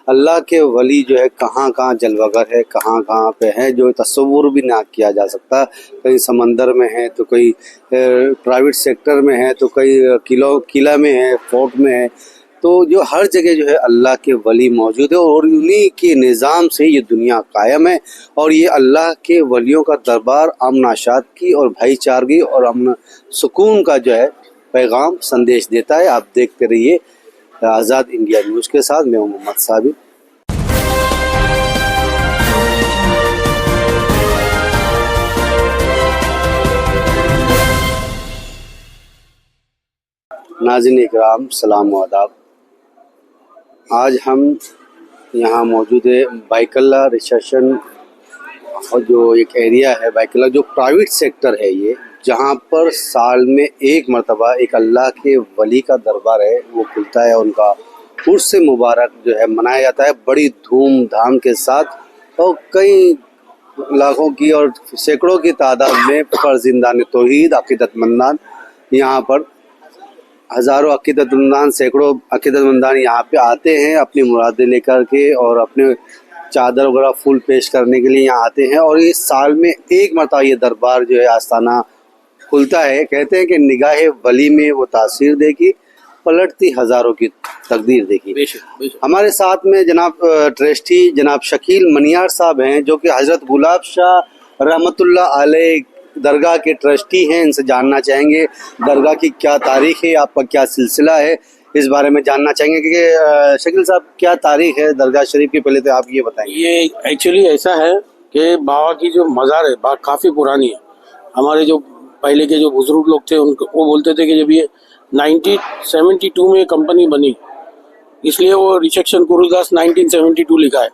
अल्लाह के वली जो है कहाँ कहाँ जलवागर है, कहाँ कहाँ पे है, जो तस्वुर भी ना किया जा सकता। कहीं समंदर में है तो कहीं प्राइवेट सेक्टर में है तो कहीं किला में है, फोर्ट में है। तो जो हर जगह जो है अल्लाह के वली मौजूद है और उन्हीं के निज़ाम से ये दुनिया कायम है। और ये अल्लाह के वलियों का दरबार अमन आशात की और भाईचारगी और अमन सुकून का जो है पैगाम संदेश देता है। आप देखते रहिए आज़ाद इंडिया न्यूज़ के साथ। मैं मोहम्मद साबिर। नाज़रीन इकराम, सलाम व आदाब। आज हम यहाँ मौजूद है बाइकल्ला रिसेप्शन और जो एक एरिया है बाइकल्ला जो प्राइवेट सेक्टर है, ये जहाँ पर साल में एक मरतबा एक अल्लाह के वली का दरबार है वो खुलता है। उनका उर्स मुबारक जो है मनाया जाता है बड़ी धूमधाम के साथ और कई लाखों की और सैकड़ों की तादाद में फर्जिंदान तौहीद अक़ीदतमंदान यहाँ पर हज़ारों अक़ीदतमंदान सैकड़ों अक़ीदतमंदान यहाँ पे आते हैं अपनी मुरादें लेकर के और अपने चादर वगैरह फूल पेश करने के लिए यहाँ आते हैं। और ये साल में एक मरतबा ये दरबार जो है आस्थाना खुलता है। कहते हैं कि निगाह वली में वो तासीर देखी, पलटती हज़ारों की तकदीर देखी। हमारे साथ में जनाब ट्रस्टी जनाब शकील मनियार साहब हैं जो कि हज़रत गुलाब शाह रहमतुल्लाह अलैह दरगाह के ट्रस्टी हैं। इनसे जानना चाहेंगे दरगाह की क्या तारीख़ है, आपका क्या सिलसिला है, इस बारे में जानना चाहेंगे कि शकील साहब क्या तारीख़ है दरगाह शरीफ की, पहले तो आप ये बताएंगे। ये एक्चुअली ऐसा है कि बाबा की जो मज़ार है काफ़ी पुरानी है। हमारे जो पहले के जो बुजुर्ग लोग थे उनको वो बोलते थे कि जब ये 1972 में कंपनी बनी, इसलिए वो रिसेक्शन कुरुदास 1972 लिखा है।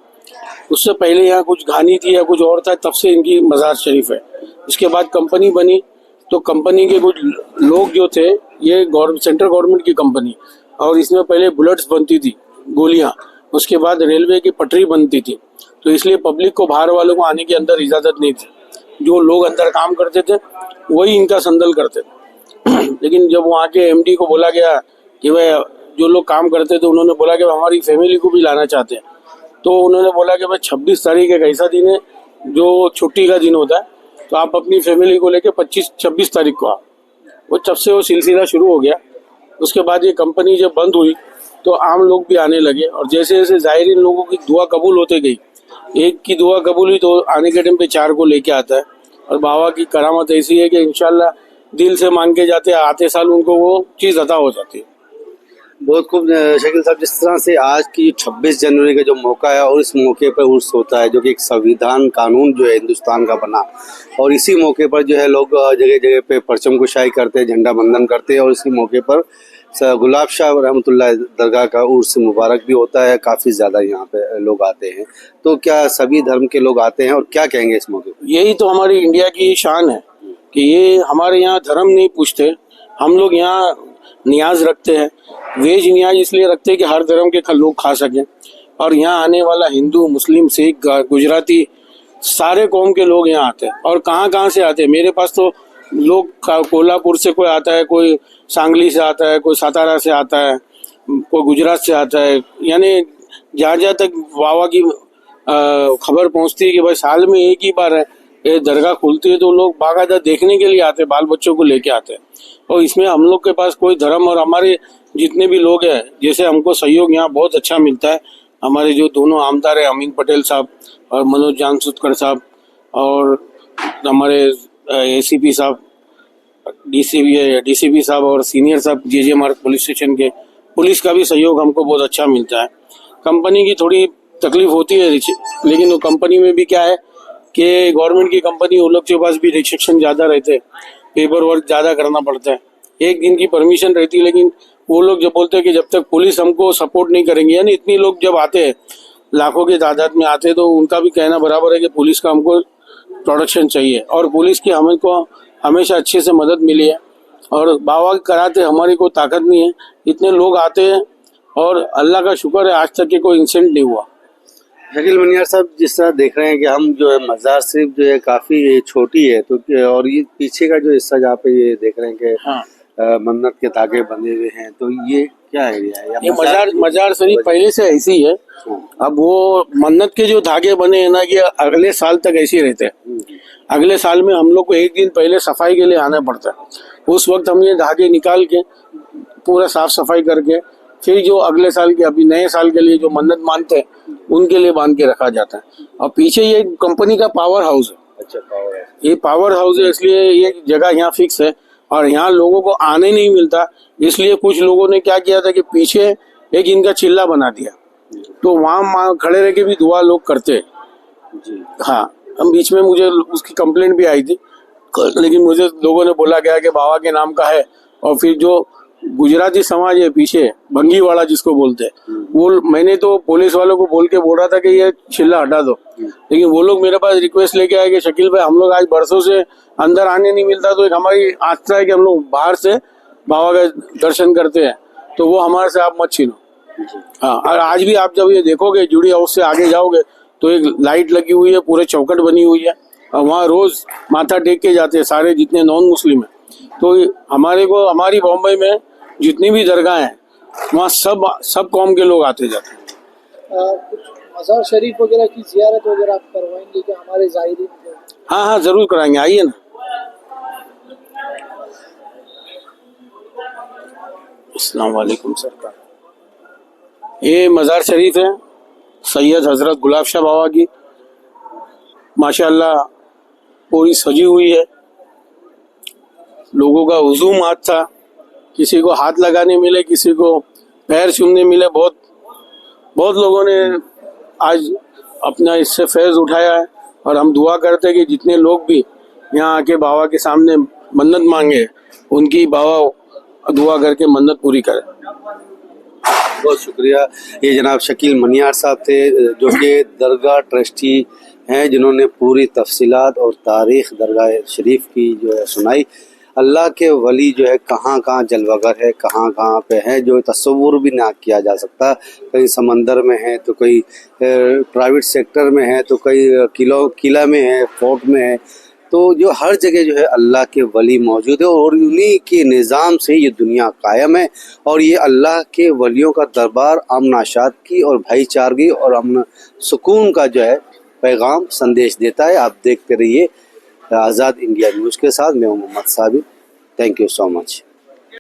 उससे पहले यहाँ कुछ घानी थी या कुछ और था, तब से इनकी मज़ार शरीफ है। इसके बाद कंपनी बनी तो कंपनी के कुछ लोग जो थे, ये सेंट्रल गवर्नमेंट की कंपनी, और इसमें पहले बुलेट्स बनती थी गोलियां, उसके बाद रेलवे की पटरी बनती थी। तो इसलिए पब्लिक को बाहर वालों को आने की अंदर इजाज़त नहीं थी। जो लोग अंदर काम करते थे वही इनका संदल करते थे। लेकिन जब वहाँ के एमडी को बोला गया कि भाई जो लोग काम करते थे उन्होंने बोला कि हमारी फैमिली को भी लाना चाहते हैं, तो उन्होंने बोला कि भाई 26 तारीख एक ऐसा दिन है जो छुट्टी का दिन होता है, तो आप अपनी फैमिली को लेके 25-26 तारीख को आओ। वो तब से वो सिलसिला शुरू हो गया। उसके बाद ये कंपनी जब बंद हुई तो आम लोग भी आने लगे और जैसे जैसे ज़ाहिरीन लोगों की दुआ कबूल होते गई, एक की दुआ कबूल हुई तो आने के टाइम पे 4 को लेके आता है। और बाबा की करामत ऐसी है कि इंशाल्लाह दिल से मान के जाते आते साल उनको वो चीज़ अता हो जाती है। बहुत खूब शकील साहब, जिस तरह से आज की 26 जनवरी का जो मौका है और इस मौके पर उर्स होता है जो कि एक संविधान कानून जो है हिंदुस्तान का बना, और इसी मौके पर जो है लोग जगह जगह पे परचम कुशाई करते हैं, झंडा बंदन करते हैं, और इसी मौके पर गुलाब शाह रहमतुल्लाह दरगाह का उर्स मुबारक भी होता है। काफ़ी ज़्यादा यहाँ पे लोग आते हैं। तो क्या सभी धर्म के लोग आते हैं और क्या कहेंगे इस मौके पर? यही तो हमारी इंडिया की शान है कि ये हमारे यहाँ धर्म नहीं पूछते, हम लोग यहाँ नियाज रखते हैं। वेज नियाज इसलिए रखते हैं कि हर धर्म के लोग खा सकें, और यहाँ आने वाला हिंदू, मुस्लिम, सिख, गुजराती सारे कौम के लोग यहाँ आते हैं। और कहाँ कहाँ से आते हैं, मेरे पास तो लोग कोल्हापुर से कोई आता है, कोई सांगली से आता है, कोई सातारा से आता है, कोई गुजरात से आता है। यानी जहाँ जहाँ तक बाबा की खबर पहुँचती है कि भाई साल में एक ही बार है ये दरगाह खुलती है, तो लोग बाकायदा देखने के लिए आते हैं, बाल बच्चों को लेके आते हैं। और इसमें हम लोग के पास कोई धर्म और हमारे जितने भी लोग हैं, जैसे हमको सहयोग यहाँ बहुत अच्छा मिलता है। हमारे जो दोनों आमदार हैं अमीन पटेल साहब और मनोज जानसुतकर साहब, और हमारे एसीपी साहब, डीसीपी साहब और सीनियर साहब जे मार्ग पुलिस स्टेशन के, पुलिस का भी सहयोग हमको बहुत अच्छा मिलता है। कंपनी की थोड़ी तकलीफ होती है, लेकिन वो कंपनी में भी क्या है कि गवर्नमेंट की कंपनी, उन लोग के पास भी रिस्ट्रिक्शन ज़्यादा रहते हैं, पेपर वर्क ज़्यादा करना पड़ता है। एक दिन की परमिशन रहती है, लेकिन वो लोग जब बोलते हैं कि जब तक पुलिस हमको सपोर्ट नहीं करेंगे, यानी इतनी लोग जब आते हैं, लाखों की तादाद में आते हैं, तो उनका भी कहना बराबर है कि पुलिस का हमको प्रोटेक्शन चाहिए। और पुलिस की हमको हमेशा अच्छे से मदद मिली है, और बाबा कराते हमारी कोई ताकत नहीं है, इतने लोग आते हैं और अल्लाह का शुक्र है आज तक के कोई इंसिडेंट नहीं हुआ। शकील मनियार साहब, जिस तरह देख रहे हैं कि हम जो है मज़ार शरीफ जो है काफ़ी छोटी है, तो और ये पीछे का जो हिस्सा जहाँ पे ये देख रहे हैं कि हाँ, मन्नत के धागे बंधे हुए हैं, तो ये क्या एरिया है? ये मजार शरीफ पहले से ऐसी है। हाँ। अब वो मन्नत के जो धागे बने हैं ना, कि अगले साल तक ऐसे ही रहते हैं। अगले साल में हम लोग को एक दिन पहले सफाई के लिए आना पड़ता है। उस वक्त हम ये धागे निकाल के पूरा साफ सफाई करके फिर जो अगले साल के, अभी नए साल के लिए जो मन्नत मानते हैं उनके लिए बांध के रखा जाता है। और पीछे ये कंपनी का पावर हाउस है। अच्छा, पावर है। ये पावर हाउस है, इसलिए ये जगह यहाँ फिक्स है और यहाँ लोगों को आने नहीं मिलता। इसलिए कुछ लोगों ने क्या किया था कि पीछे एक इनका चिल्ला बना दिया, तो वहाँ खड़े रह के भी दुआ लोग करते हैं। जी। हाँ, हम बीच में मुझे उसकी कंप्लेंट भी आई थी, लेकिन मुझे लोगों ने बोला गया कि बाबा के नाम का है। और फिर जो गुजराती समाज है पीछे, भंगीवाड़ा जिसको बोलते हैं, वो मैंने तो पुलिस वालों को बोल रहा था कि ये चिल्ला हटा दो, लेकिन वो लोग मेरे पास रिक्वेस्ट लेके आए कि शकील भाई, हम लोग आज बरसों से अंदर आने नहीं मिलता, तो एक हमारी आस्था है कि हम लोग बाहर से बाबा का दर्शन करते हैं, तो वो हमारे से आप मत छीनो। हाँ, और आज भी आप जब ये देखोगे, जुड़ी हाउस से आगे जाओगे तो एक लाइट लगी हुई है, पूरे चौखट बनी हुई है, और वहाँ रोज माथा टेक के जाते हैं सारे जितने नॉन मुस्लिम है। तो हमारी बॉम्बे में जितनी भी दरगाह हैं, वहाँ सब कौम के लोग आते जाते हैं। कुछ मज़ार शरीफ वगैरह की जियारत वगैरह आप करवाएंगे कि हमारे ज़ायरीन को? हाँ, जरूर कराएंगे, आइए ना। अस्सलाम वालेकुम सरकार। ये मज़ार शरीफ है सैयद हजरत गुलाब शाह बाबा की। माशाअल्लाह पूरी सजी हुई है। लोगों का हुजूम हाथ था, किसी को हाथ लगाने मिले, किसी को पैर चूमने मिले। बहुत लोगों ने आज अपना इससे फैज़ उठाया है, और हम दुआ करते हैं कि जितने लोग भी यहाँ आके बाबा के सामने मन्नत मांगे, उनकी बाबा दुआ करके मन्नत पूरी करे। बहुत शुक्रिया। ये जनाब शकील मनियार साहब थे, जो कि दरगाह ट्रस्टी हैं, जिन्होंने पूरी तफसीलात और तारीख़ दरगाह शरीफ की जो है सुनाई। अल्लाह के वली जो है कहाँ कहाँ जलवागर है, कहाँ कहाँ पे है, जो तस्वुर भी ना किया जा सकता। कहीं समंदर में है, तो कहीं प्राइवेट सेक्टर में है, तो कहीं किला में है, फोर्ट में है। तो जो हर जगह जो है अल्लाह के वली मौजूद है, और उन्हीं के निज़ाम से ये दुनिया कायम है। और ये अल्लाह के वलियों का दरबार अमन आशात की और भाईचारगी और अमन सुकून का जो है पैगाम संदेश देता है। आप देखते रहिए आज़ाद इंडिया न्यूज़ के साथ। मैं हूं Mohammad Sabir. Thank you so much.